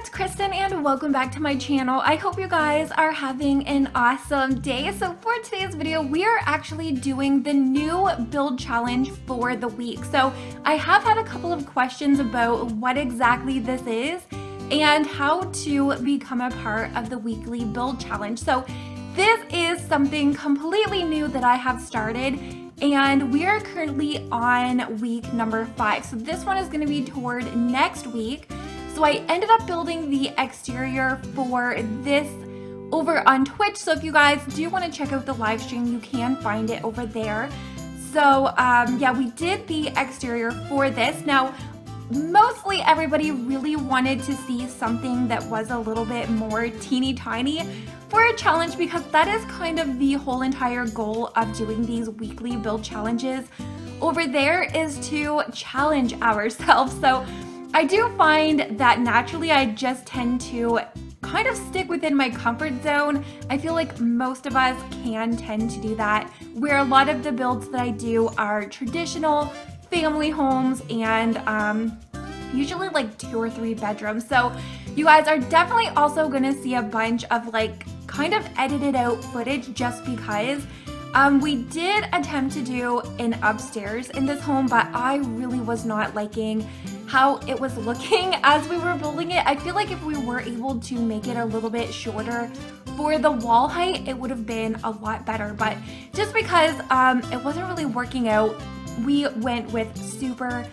it's Kristen and welcome back to my channel. I hope you guys are having an awesome day. So for today's video, we are actually doing the new build challenge for the week. So I have had a couple of questions about what exactly this is and how to become a part of the weekly build challenge. So this is something completely new that I have started, and we are currently on week number 5. So this one is going to be toward next week. So I ended up building the exterior for this over on Twitch. So if you guys do want to check out the live stream, you can find it over there. So yeah, we did the exterior for this. Now, mostly everybody really wanted to see something that was a little bit more teeny tiny for a challenge, because that is kind of the whole entire goal of doing these weekly build challenges over there, is to challenge ourselves. So I do find that naturally I just tend to kind of stick within my comfort zone. I feel like most of us can tend to do that, where a lot of the builds that I do are traditional family homes and usually like 2 or 3 bedrooms. So you guys are definitely also gonna see a bunch of like kind of edited out footage, just because we did attempt to do an upstairs in this home, but I really was not liking how it was looking as we were building it. I feel like if we were able to make it a little bit shorter for the wall height, it would have been a lot better. But just because it wasn't really working out, we went with super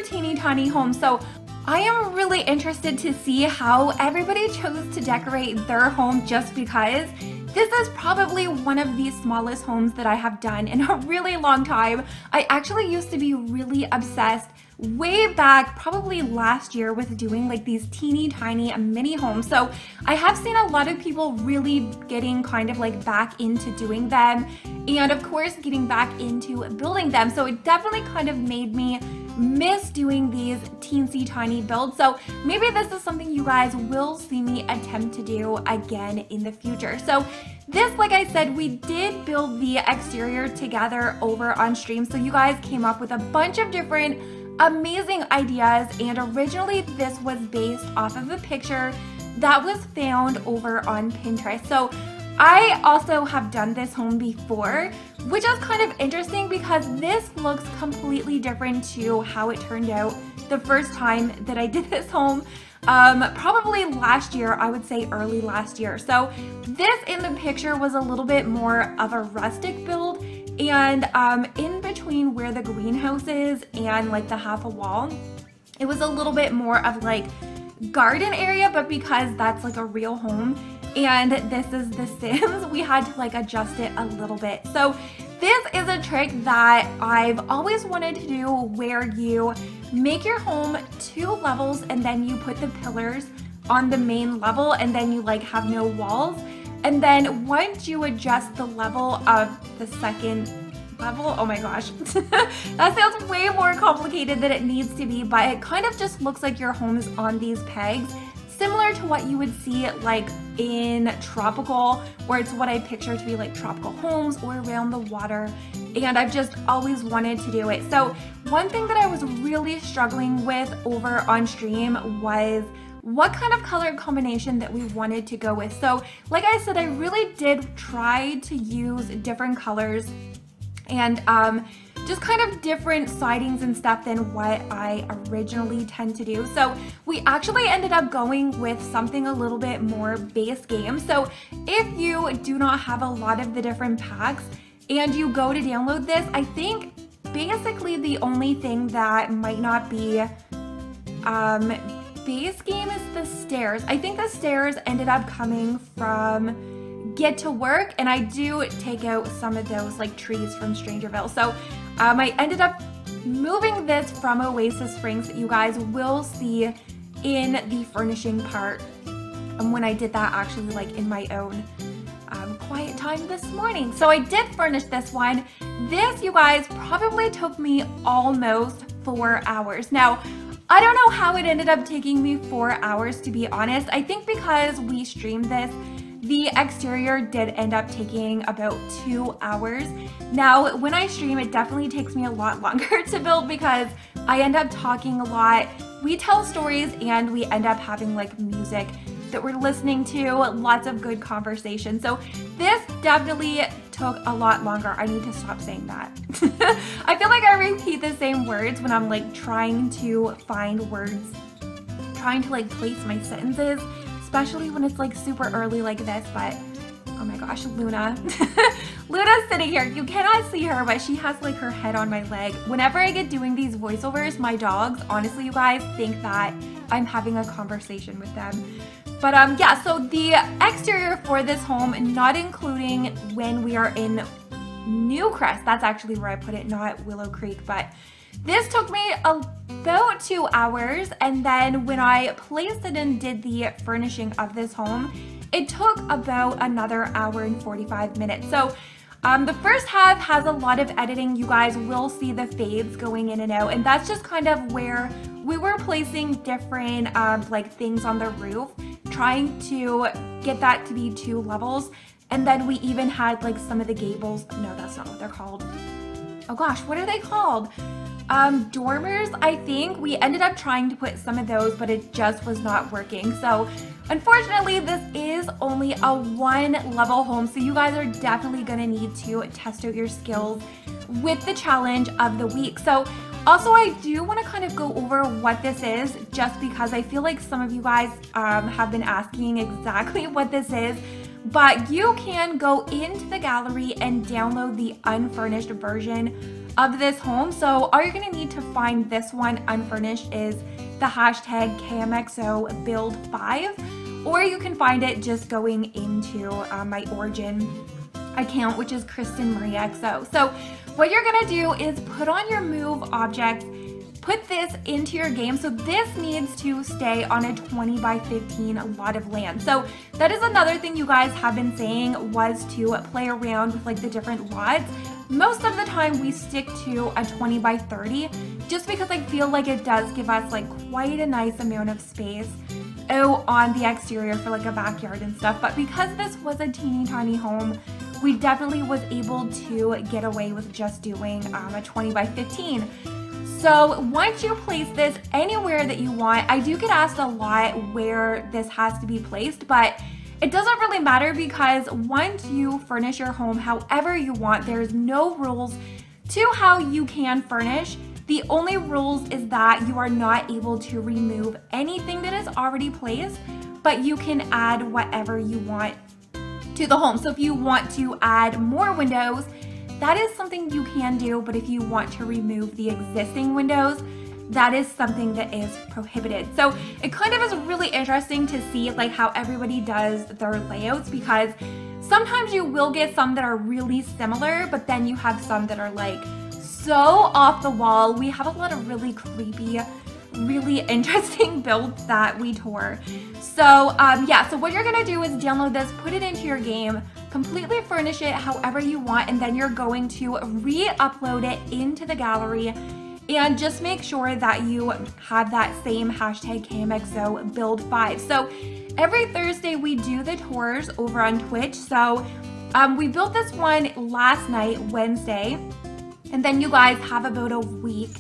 teeny tiny home. So I am really interested to see how everybody chose to decorate their home, just because this is probably one of the smallest homes that I have done in a really long time. I actually used to be really obsessed way back, probably last year, with doing like these teeny tiny mini homes. So I have seen a lot of people really getting kind of like back into doing them, and of course getting back into building them. So it definitely kind of made me miss doing these teensy tiny builds. So maybe this is something you guys will see me attempt to do again in the future. So this, like I said, we did build the exterior together over on stream. So you guys came up with a bunch of different amazing ideas, and originally this was based off of a picture that was found over on Pinterest. So I also have done this home before, which is kind of interesting because this looks completely different to how it turned out the first time that I did this home. Probably last year, I would say early last year. So this in the picture was a little bit more of a rustic build, and in between where the greenhouse is and like the half a wall, it was a little bit more of like garden area. But because that's like a real home and this is The Sims, we had to like adjust it a little bit. So this is a trick that I've always wanted to do, where you make your home 2 levels and then you put the pillars on the main level, and then you like have no walls. And then once you adjust the level of the second level, oh my gosh, that sounds way more complicated than it needs to be, but it kind of just looks like your home is on these pegs, similar to what you would see like in tropical, or it's what I picture to be like tropical homes or around the water. And I've just always wanted to do it. So one thing that I was really struggling with over on stream was what kind of color combination that we wanted to go with. So like I said, I really did try to use different colors and just kind of different sidings and stuff than what I originally tend to do. So we actually ended up going with something a little bit more base game. So if you do not have a lot of the different packs and you go to download this, I think basically the only thing that might not be base game is the stairs. I think the stairs ended up coming from Get to Work, and I do take out some of those like trees from Strangerville. So I ended up moving this from Oasis Springs, that you guys will see in the furnishing part when I did that actually like in my own quiet time this morning. So I did furnish this one. This, you guys, probably took me almost 4 hours. Now, I don't know how it ended up taking me 4 hours, to be honest. I think because we streamed this the exterior did end up taking about 2 hours. Now, when I stream, it definitely takes me a lot longer to build because I end up talking a lot. We tell stories and we end up having like music that we're listening to, lots of good conversation. So this definitely took a lot longer. I need to stop saying that. I feel like I repeat the same words when I'm like trying to find words, trying to like place my sentences, especially when it's like super early like this. But oh my gosh, Luna. Luna's sitting here. You cannot see her, but she has like her head on my leg. Whenever I get doing these voiceovers, my dogs, honestly, you guys, think that I'm having a conversation with them. But yeah, so the exterior for this home, not including when we are in Newcrest, that's actually where I put it, not Willow Creek, but this took me about 2 hours. And then when I placed it and did the furnishing of this home, it took about another hour and 45 minutes. So the first half has a lot of editing. You guys will see the fades going in and out, and that's just kind of where we were placing different like things on the roof, trying to get that to be 2 levels. And then we even had like some of the gables. No, that's not what they're called. Oh gosh, what are they called? Dormers, I think. We ended up trying to put some of those, but it just was not working. So unfortunately, this is only a 1-level home, so you guys are definitely gonna need to test out your skills with the challenge of the week. So also, I do want to kind of go over what this is, just because I feel like some of you guys have been asking exactly what this is. But you can go into the gallery and download the unfurnished version of this home. So all you're going to need to find this one unfurnished is the hashtag KrystinMyrieXo build 5, or you can find it just going into my origin account, which is KrystinMyrieXo. So what you're gonna do is put on your move object, put this into your game. So this needs to stay on a 20 by 15 lot of land. So that is another thing you guys have been saying, was to play around with like the different lots. Most of the time we stick to a 20 by 30 just because I feel like it does give us like quite a nice amount of space out on the exterior for like a backyard and stuff. But because this was a teeny tiny home, we definitely was able to get away with just doing a 20 by 15. So once you place this anywhere that you want, I do get asked a lot where this has to be placed, but it doesn't really matter because once you furnish your home however you want, there's no rules to how you can furnish. The only rules is that you are not able to remove anything that is already placed, but you can add whatever you want to the home. So if you want to add more windows, that is something you can do, but if you want to remove the existing windows, that is something that is prohibited. So it kind of is really interesting to see like how everybody does their layouts, because sometimes you will get some that are really similar, but then you have some that are like so off the wall. We have a lot of really creepy, really interesting builds that we tour. So yeah, so what you're gonna do is download this, put it into your game, completely furnish it however you want, and then you're going to re-upload it into the gallery. And just make sure that you have that same hashtag KrystinMyrieXo build 5. So every Thursday we do the tours over on Twitch. So we built this one last night, Wednesday, and then you guys have about a week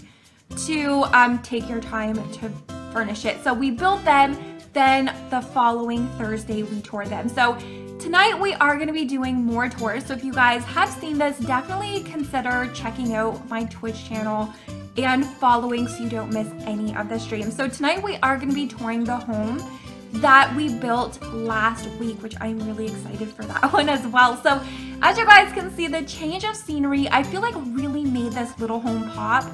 to take your time to furnish it. So we built them, then the following Thursday we tour them. So tonight we are going to be doing more tours. So if you guys have seen this, definitely consider checking out my Twitch channel and following so you don't miss any of the streams. So tonight we are going to be touring the home that we built last week, which I'm really excited for that one as well. So as you guys can see, the change of scenery, I feel like really made this little home pop.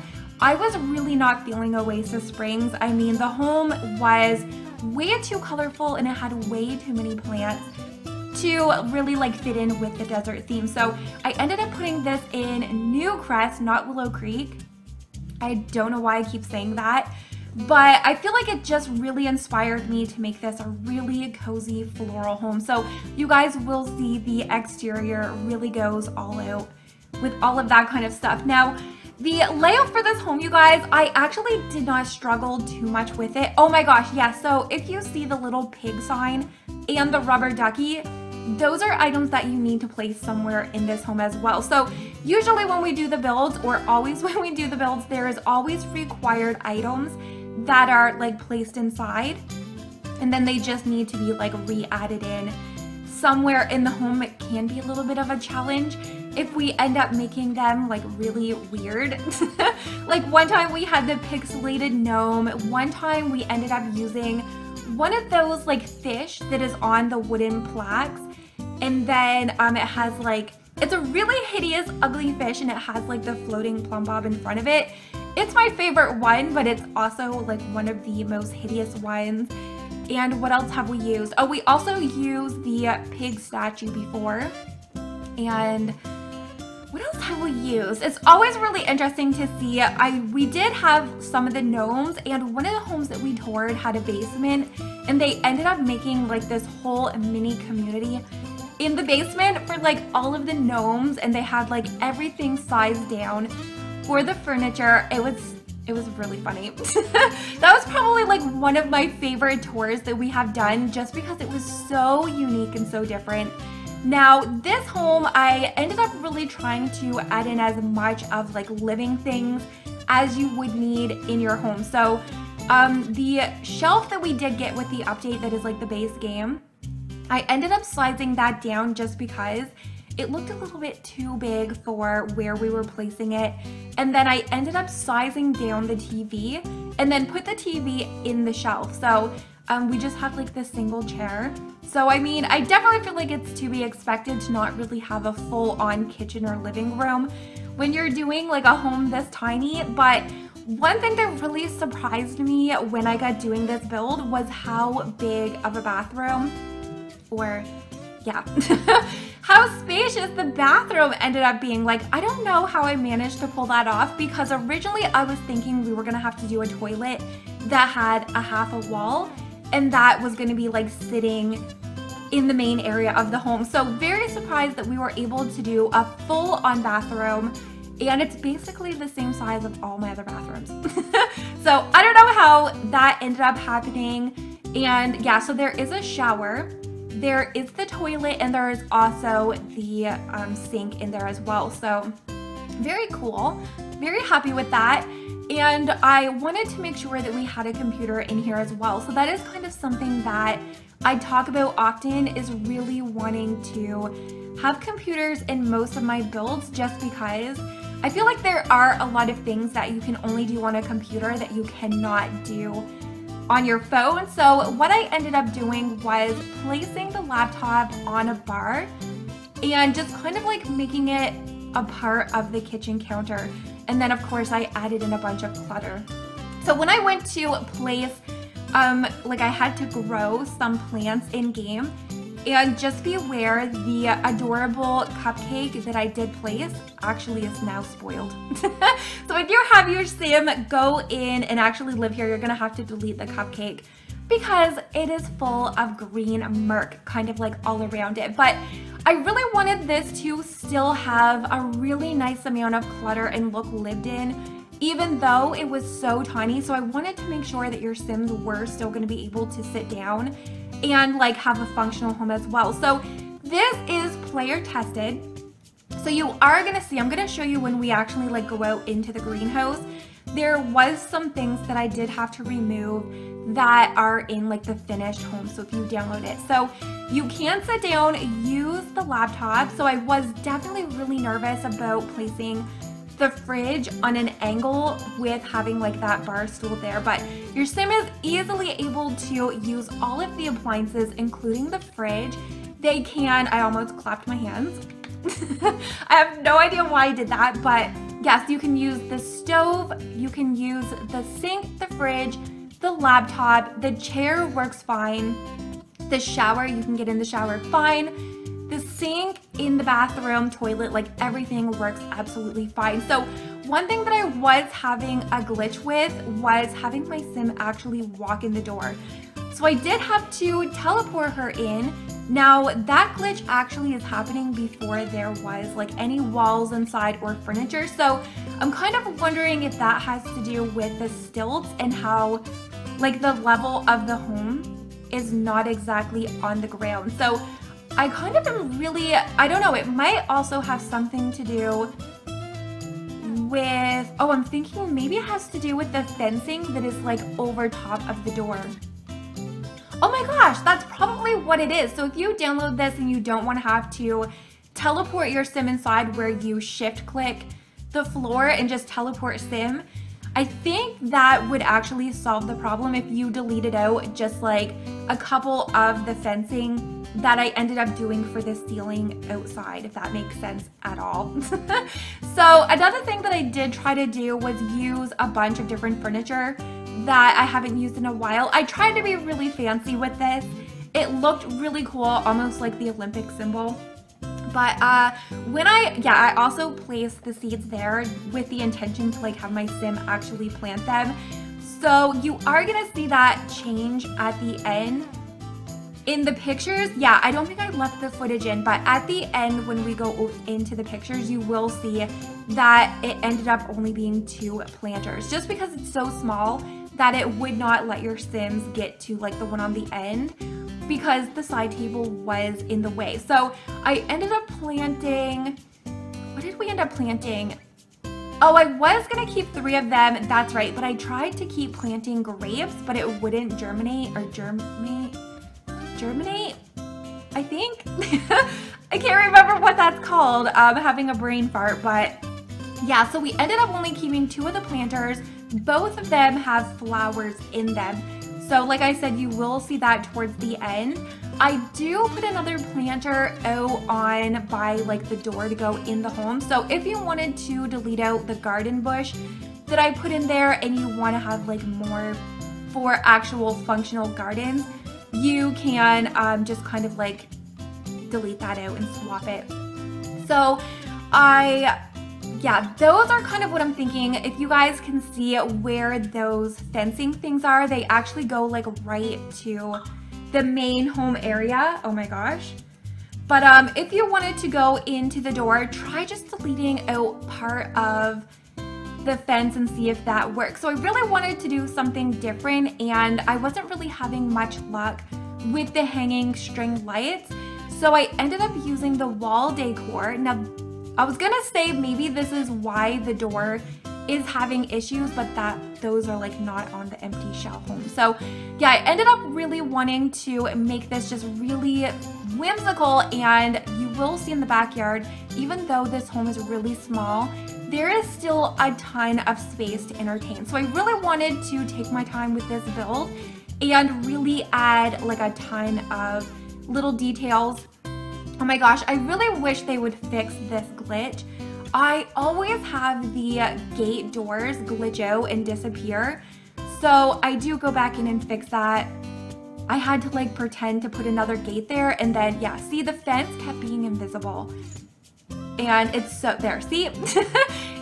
I was really not feeling Oasis Springs. I mean, the home was way too colorful and it had way too many plants to really like fit in with the desert theme. So I ended up putting this in Newcrest, not Willow Creek. I don't know why I keep saying that, but I feel like it just really inspired me to make this a really cozy floral home. So you guys will see the exterior really goes all out with all of that kind of stuff. Now, the layout for this home, you guys, I actually did not struggle too much with it. Oh my gosh, yes. So if you see the little pig sign and the rubber ducky, those are items that you need to place somewhere in this home as well. So usually when we do the builds, or always when we do the builds, there is always required items that are like placed inside, and then they just need to be like re-added in somewhere in the home. It can be a little bit of a challenge if we end up making them like really weird. Like one time we had the pixelated gnome, one time we ended up using one of those like fish that is on the wooden plaques, and then it has like, it's a really hideous ugly fish, and it has like the floating plumb bob in front of it. It's my favorite one, but it's also like one of the most hideous ones. And what else have we used? Oh, we also used the pig statue before. And what else have we used? It's always really interesting to see. We did have some of the gnomes, and one of the homes that we toured had a basement, and they ended up making like this whole mini community in the basement for like all of the gnomes, and they had like everything sized down for the furniture. It was really funny. That was probably like one of my favorite tours that we have done, just because it was so unique and so different. Now this home, I ended up really trying to add in as much of like living things as you would need in your home. So the shelf that we did get with the update, that is like the base game, I ended up sizing that down just because it looked a little bit too big for where we were placing it. And then I ended up sizing down the TV and then put the TV in the shelf. So we just have like this single chair. So I mean, I definitely feel like it's to be expected to not really have a full-on kitchen or living room when you're doing like a home this tiny. But one thing that really surprised me when I got doing this build was how big of a bathroom, or yeah, how spacious the bathroom ended up being. Like, I don't know how I managed to pull that off, because originally I was thinking we were gonna have to do a toilet that had a half a wall, and that was gonna be like sitting in the main area of the home. So very surprised that we were able to do a full-on bathroom, and it's basically the same size of all my other bathrooms. So I don't know how that ended up happening. And yeah, so there is a shower, there is the toilet, and there is also the sink in there as well. So very cool, very happy with that. And I wanted to make sure that we had a computer in here as well. So that is kind of something that I talk about often, is really wanting to have computers in most of my builds, just because I feel like there are a lot of things that you can only do on a computer that you cannot do on your phone. So what I ended up doing was placing the laptop on a bar and just kind of like making it a part of the kitchen counter. And then of course I added in a bunch of clutter. So when I went to place, like I had to grow some plants in game, and just be aware, the adorable cupcake that I did place actually is now spoiled. So if you have your sim go in and actually live here, you're gonna have to delete the cupcake because it is full of green murk kind of like all around it. But I really wanted this to still have a really nice amount of clutter and look lived in, even though it was so tiny. So I wanted to make sure that your sims were still gonna be able to sit down and like have a functional home as well. So this is player tested. So you are gonna see, I'm gonna show you when we actually like go out into the greenhouse, there was some things that I did have to remove that are in like the finished home. So if you download it, so you can sit down, use the laptop. So I was definitely really nervous about placing the fridge on an angle with having like that bar stool there, but your sim is easily able to use all of the appliances, including the fridge. They can, I almost clapped my hands. I have no idea why I did that, but yes, you can use the stove, you can use the sink, the fridge, the laptop, the chair works fine, the shower, you can get in the shower fine, the sink in the bathroom, toilet, like everything works absolutely fine. So one thing that I was having a glitch with was having my sim actually walk in the door. So I did have to teleport her in. Now that glitch actually is happening before there was like any walls inside or furniture. So I'm kind of wondering if that has to do with the stilts and how like the level of the home is not exactly on the ground. So I kind of am really, I don't know, it might also have something to do with, oh, I'm thinking maybe it has to do with the fencing that is like over top of the door. Oh my gosh, that's probably what it is. So if you download this and you don't want to have to teleport your sim inside where you shift click the floor and just teleport sim, I think that would actually solve the problem if you deleted out just like a couple of the fencing that I ended up doing for the ceiling outside, if that makes sense at all. So another thing that I did try to do was use a bunch of different furniture that I haven't used in a while. I tried to be really fancy with this. It looked really cool, almost like the Olympic symbol. But I also placed the seeds there with the intention to like have my sim actually plant them. So you are gonna see that change at the end. In the pictures, yeah, I don't think I left the footage in, but at the end when we go into the pictures, you will see that it ended up only being 2 planters, just because it's so small that it would not let your sims get to like the one on the end because the side table was in the way. So I ended up planting, what did we end up planting? Oh, I was gonna keep 3 of them, that's right, but I tried to keep planting grapes, but it wouldn't germinate, I think. I can't remember what that's called. I'm having a brain fart, but yeah, so we ended up only keeping 2 of the planters. Both of them have flowers in them. So like I said, you will see that towards the end. I do put another planter out on by like the door to go in the home. So if you wanted to delete out the garden bush that I put in there and you want to have like more for actual functional gardens, you can just kind of like delete that out and swap it. So yeah, those are kind of what I'm thinking. If you guys can see where those fencing things are, they actually go like right to the main home area. Oh my gosh. But if you wanted to go into the door, try just deleting out part of the fence and see if that works. So I really wanted to do something different and I wasn't really having much luck with the hanging string lights. So I ended up using the wall decor. Now, I was gonna say maybe this is why the door is having issues, but those are like not on the empty shell home. So yeah, I ended up really wanting to make this just really whimsical, and you will see in the backyard, even though this home is really small, there is still a ton of space to entertain. So I really wanted to take my time with this build and really add like a ton of little details. Oh my gosh, I really wish they would fix this glitch. I always have the gate doors glitch out and disappear. So I do go back in and fix that. I had to like pretend to put another gate there, and then yeah, see, the fence kept being invisible. And it's so, there, see?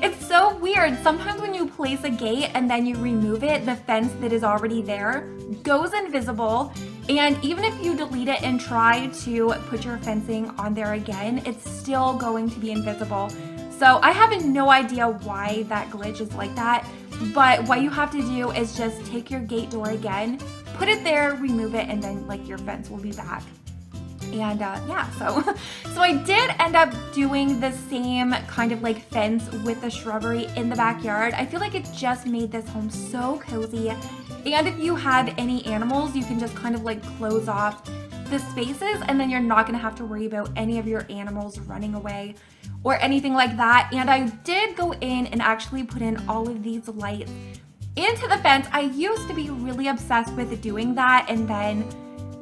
It's so weird. Sometimes when you place a gate and then you remove it, the fence that is already there goes invisible. And even if you delete it and try to put your fencing on there again, it's still going to be invisible. So I have no idea why that glitch is like that, but what you have to do is just take your gate door again, put it there, remove it, and then like your fence will be back. And yeah, so I did end up doing the same kind of like fence with the shrubbery in the backyard. I feel like it just made this home so cozy. And if you have any animals, you can just kind of like close off the spaces, and then you're not gonna have to worry about any of your animals running away or anything like that. And I did go in and actually put in all of these lights into the fence. I used to be really obsessed with doing that, and then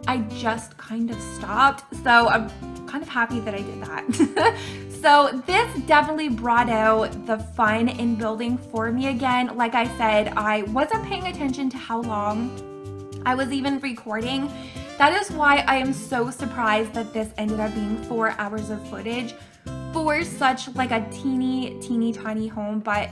I just kind of stopped. So I'm kind of happy that I did that. So this definitely brought out the fun in building for me again. Like I said, I wasn't paying attention to how long I was even recording. That is why I am so surprised that this ended up being 4 hours of footage for such like a teeny tiny home. But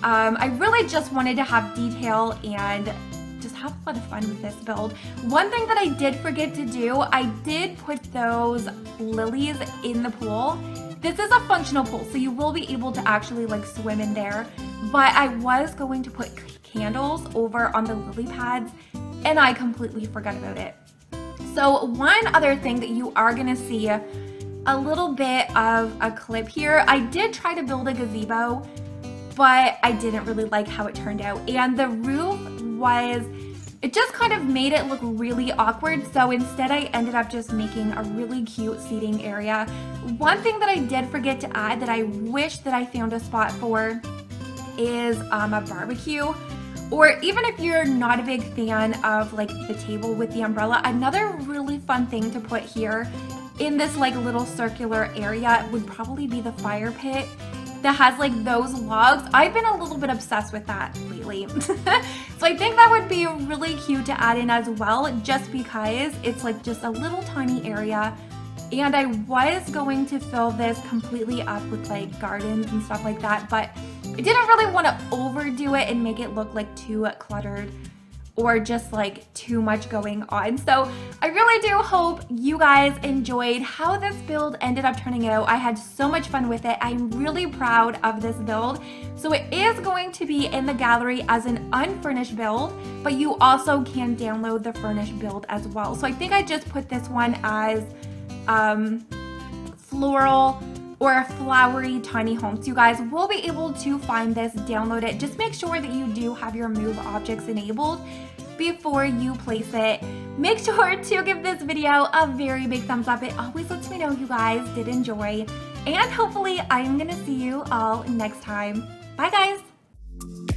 I really just wanted to have detail and just have a lot of fun with this build. One thing that I did forget to do, I did put those lilies in the pool. This is a functional pool, so you will be able to actually like swim in there, but I was going to put candles over on the lily pads and I completely forgot about it. So one other thing that you are gonna see a little bit of a clip here. I did try to build a gazebo, but I didn't really like how it turned out. And the roof it just kind of made it look really awkward. So instead I ended up just making a really cute seating area. One thing that I did forget to add that I wish that I found a spot for is a barbecue. Or even if you're not a big fan of like the table with the umbrella, another really fun thing to put here in this like little circular area would probably be the fire pit that has like those logs. I've been a little bit obsessed with that lately. So I think that would be really cute to add in as well, just because it's like just a little tiny area. And I was going to fill this completely up with like gardens and stuff like that, but I didn't really want to overdo it and make it look like too cluttered or just like too much going on. So I really do hope you guys enjoyed how this build ended up turning out. I had so much fun with it. I'm really proud of this build. So it is going to be in the gallery as an unfurnished build, but you also can download the furnished build as well. So I think I just put this one as floral or a flowery tiny home. So you guys will be able to find this, download it. Just make sure that you do have your move objects enabled before you place it. Make sure to give this video a very big thumbs up. It always lets me know you guys did enjoy. And hopefully I am gonna see you all next time. Bye guys.